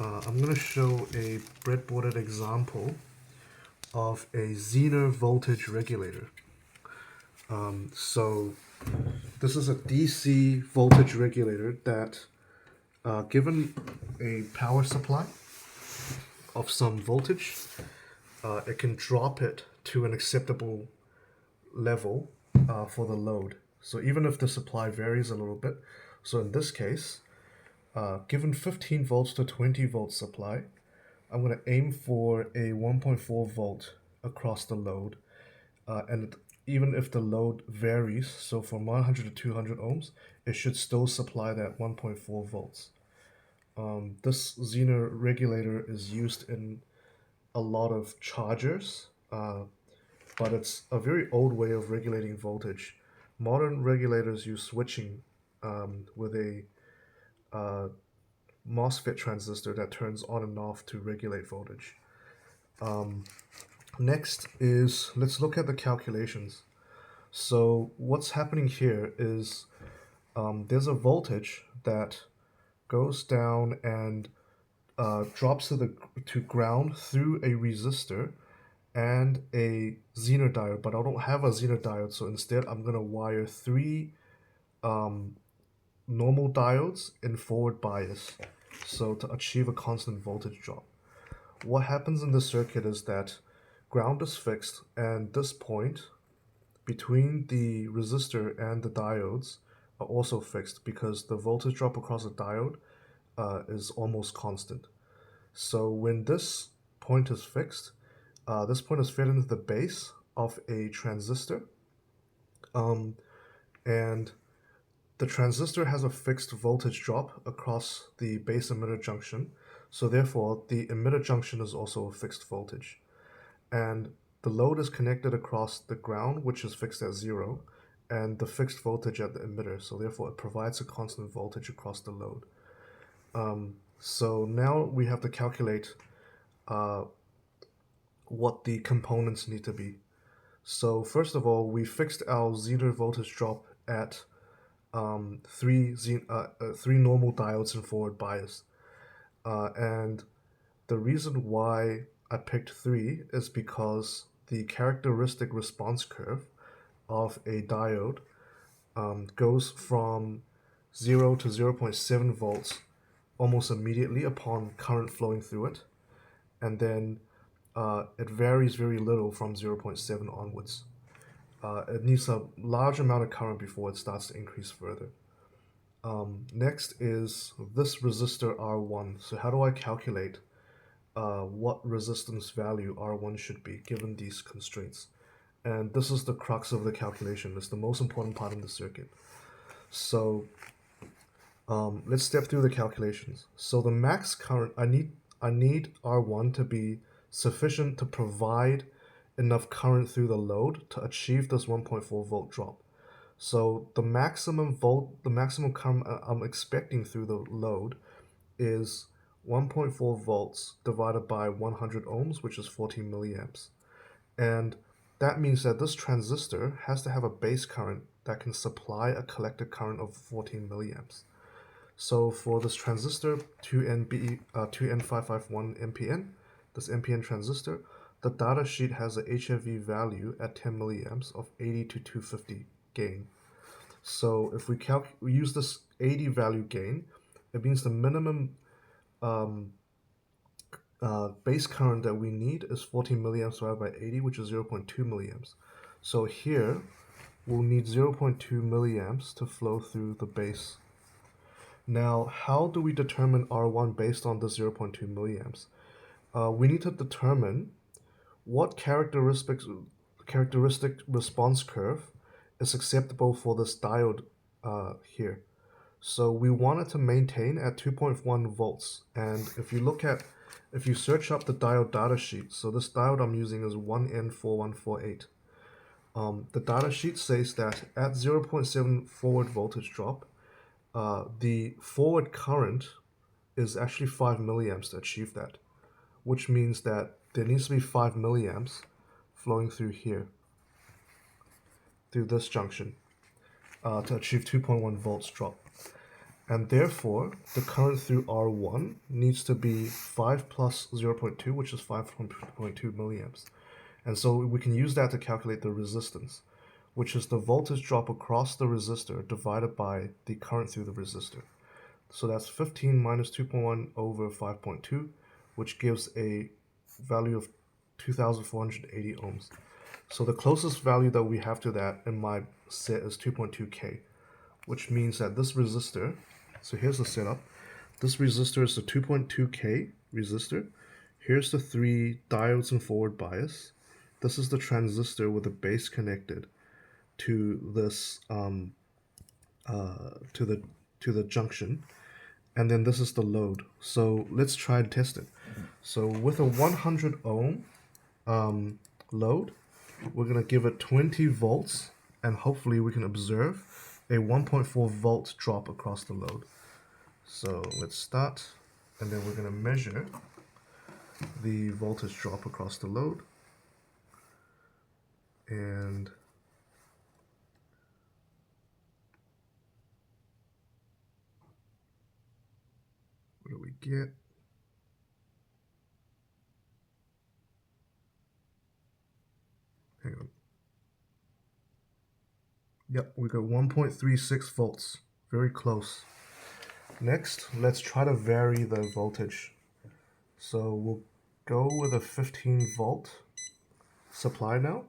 I'm going to show a breadboarded example of a zener voltage regulator. So this is a DC voltage regulator that, given a power supply of some voltage, it can drop it to an acceptable level for the load. So even if the supply varies a little bit, so in this case, given 15 volts to 20 volt supply, I'm going to aim for a 1.4 volt across the load. And even if the load varies, so from 100 to 200 ohms, it should still supply that 1.4 volts. This zener regulator is used in a lot of chargers, but it's a very old way of regulating voltage. Modern regulators use switching with a uh, MOSFET transistor that turns on and off to regulate voltage. Next is, let's look at the calculations. So what's happening here is there's a voltage that goes down and drops to ground through a resistor and a zener diode, but I don't have a zener diode, so instead I'm going to wire three normal diodes in forward bias, so to achieve a constant voltage drop. What happens in the circuit is that ground is fixed, and this point between the resistor and the diodes are also fixed because the voltage drop across the diode is almost constant. So when this point is fixed, this point is fed into the base of a transistor, and the transistor has a fixed voltage drop across the base emitter junction, so therefore the emitter junction is also a fixed voltage. And the load is connected across the ground, which is fixed at 0, and the fixed voltage at the emitter, so therefore it provides a constant voltage across the load. So now we have to calculate what the components need to be. So first of all, we fixed our zener voltage drop at three normal diodes in forward bias. And the reason why I picked 3 is because the characteristic response curve of a diode goes from 0 to 0.7 volts almost immediately upon current flowing through it, and then it varies very little from 0.7 onwards. It needs a large amount of current before it starts to increase further. Next is this resistor R1. So how do I calculate what resistance value R1 should be given these constraints? And this is the crux of the calculation. It's the most important part in the circuit. So let's step through the calculations. So the max current, I need R1 to be sufficient to provide enough current through the load to achieve this 1.4 volt drop. So the maximum current I'm expecting through the load is 1.4 volts divided by 100 ohms, which is 14 milliamps. And that means that this transistor has to have a base current that can supply a collector current of 14 milliamps. So for this transistor 2N551 MPN, this MPN transistor, the data sheet has a HFE value at 10 milliamps of 80 to 250 gain. So if we use this 80 value gain, it means the minimum base current that we need is 14 milliamps divided by 80, which is 0.2 milliamps. So here we'll need 0.2 milliamps to flow through the base. Now, how do we determine R1 based on the 0.2 milliamps? We need to determine what characteristic response curve is acceptable for this diode here. So we want it to maintain at 2.1 volts. And if you search up the diode data sheet, so this diode I'm using is 1N4148. The data sheet says that at 0.7 forward voltage drop, the forward current is actually 5 milliamps to achieve that, which means that there needs to be 5 milliamps flowing through here, through this junction, to achieve 2.1 volts drop. And therefore, the current through R1 needs to be 5 plus 0.2, which is 5.2 milliamps. And so we can use that to calculate the resistance, which is the voltage drop across the resistor divided by the current through the resistor. So that's 15 minus 2.1 over 5.2, which gives a value of 2,480 ohms. So the closest value that we have to that in my set is 2.2K, which means that this resistor, so here's the setup. This resistor is a 2.2K resistor. Here's the 3 diodes and forward bias. This is the transistor with the base connected to this to the junction, and then this is the load. So let's try and test it. So with a 100 ohm load, we're gonna give it 20 volts, and hopefully we can observe a 1.4 volt drop across the load. So let's start, and then we're gonna measure the voltage drop across the load. And what do we get? Hang on. Yep, we got 1.36 volts. Very close. Next, let's try to vary the voltage. So we'll go with a 15 volt supply now.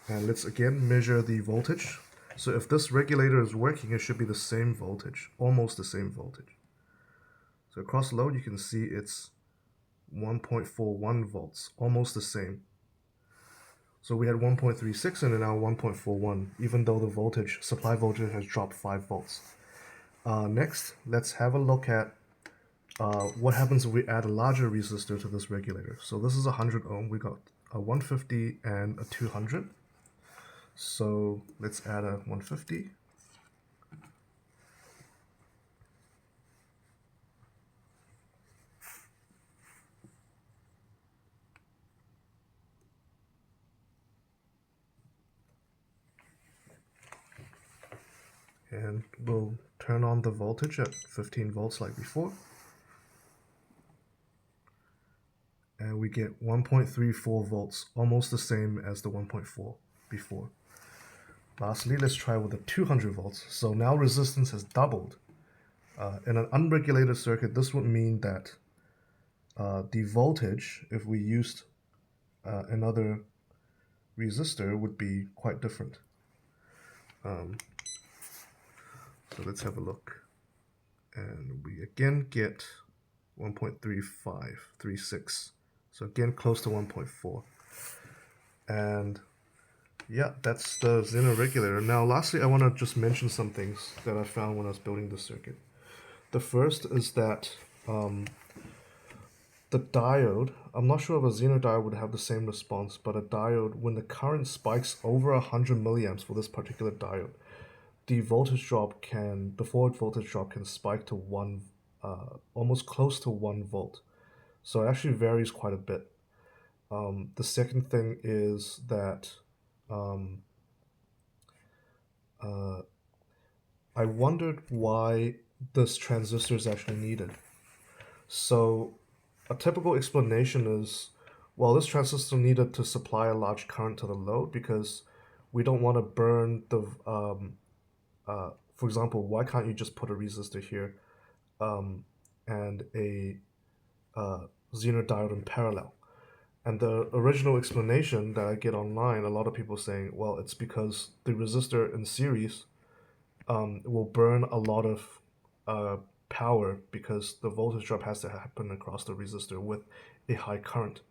And let's again measure the voltage. So if this regulator is working, it should be the same voltage, almost the same voltage. So across the load, you can see it's 1.41 volts, almost the same. So we had 1.36 and now 1.41, even though the voltage, supply voltage has dropped 5 volts. Next, let's have a look at what happens if we add a larger resistor to this regulator. So this is 100 ohm, we got a 150 and a 200. So let's add a 150. And we'll turn on the voltage at 15 volts like before. And we get 1.34 volts, almost the same as the 1.4 before. Lastly, let's try with the 200 volts. So now resistance has doubled. In an unregulated circuit, this would mean that the voltage, if we used another resistor, would be quite different. So let's have a look. And we again get 1.3536. So again, close to 1.4. And yeah, that's the zener regulator. Now, lastly, I want to just mention some things that I found when I was building the circuit. The first is that the diode, I'm not sure if a zener diode would have the same response, but a diode, when the current spikes over 100 milliamps for this particular diode, the voltage drop the forward voltage drop can spike to almost close to 1 volt. So it actually varies quite a bit. The second thing is that I wondered why this transistor is actually needed. So a typical explanation is, well, this transistor needed to supply a large current to the load because we don't want to burn the, for example, why can't you just put a resistor here and a zener diode in parallel? And the original explanation that I get online, a lot of people saying, well, it's because the resistor in series will burn a lot of power because the voltage drop has to happen across the resistor with a high current,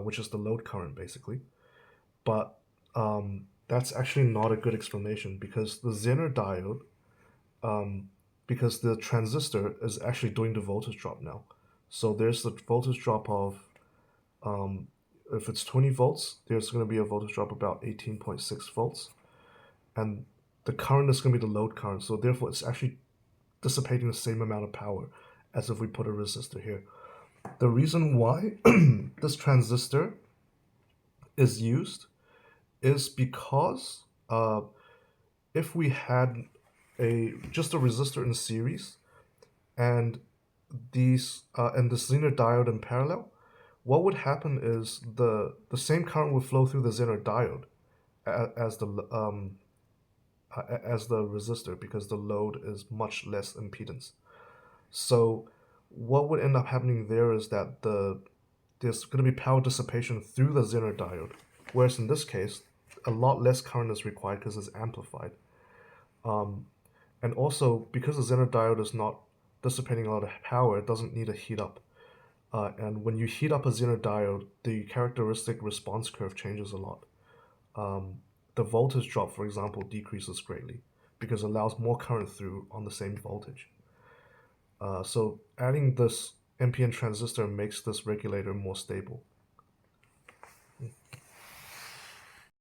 which is the load current basically. But that's actually not a good explanation because the zener diode, because the transistor is actually doing the voltage drop now. So there's the voltage drop of, if it's 20 volts, there's going to be a voltage drop about 18.6 volts. And the current is going to be the load current. So therefore, it's actually dissipating the same amount of power as if we put a resistor here. The reason why this transistor is used is because if we had a just a resistor in series and the zener diode in parallel, what would happen is the same current would flow through the zener diode as the resistor because the load is much less impedance. So what would end up happening there is that there's going to be power dissipation through the zener diode, whereas in this case, a lot less current is required because it's amplified. And also, because the zener diode is not dissipating a lot of power, it doesn't need to heat up. And when you heat up a zener diode, the characteristic response curve changes a lot. The voltage drop, for example, decreases greatly because it allows more current through on the same voltage. So adding this NPN transistor makes this regulator more stable.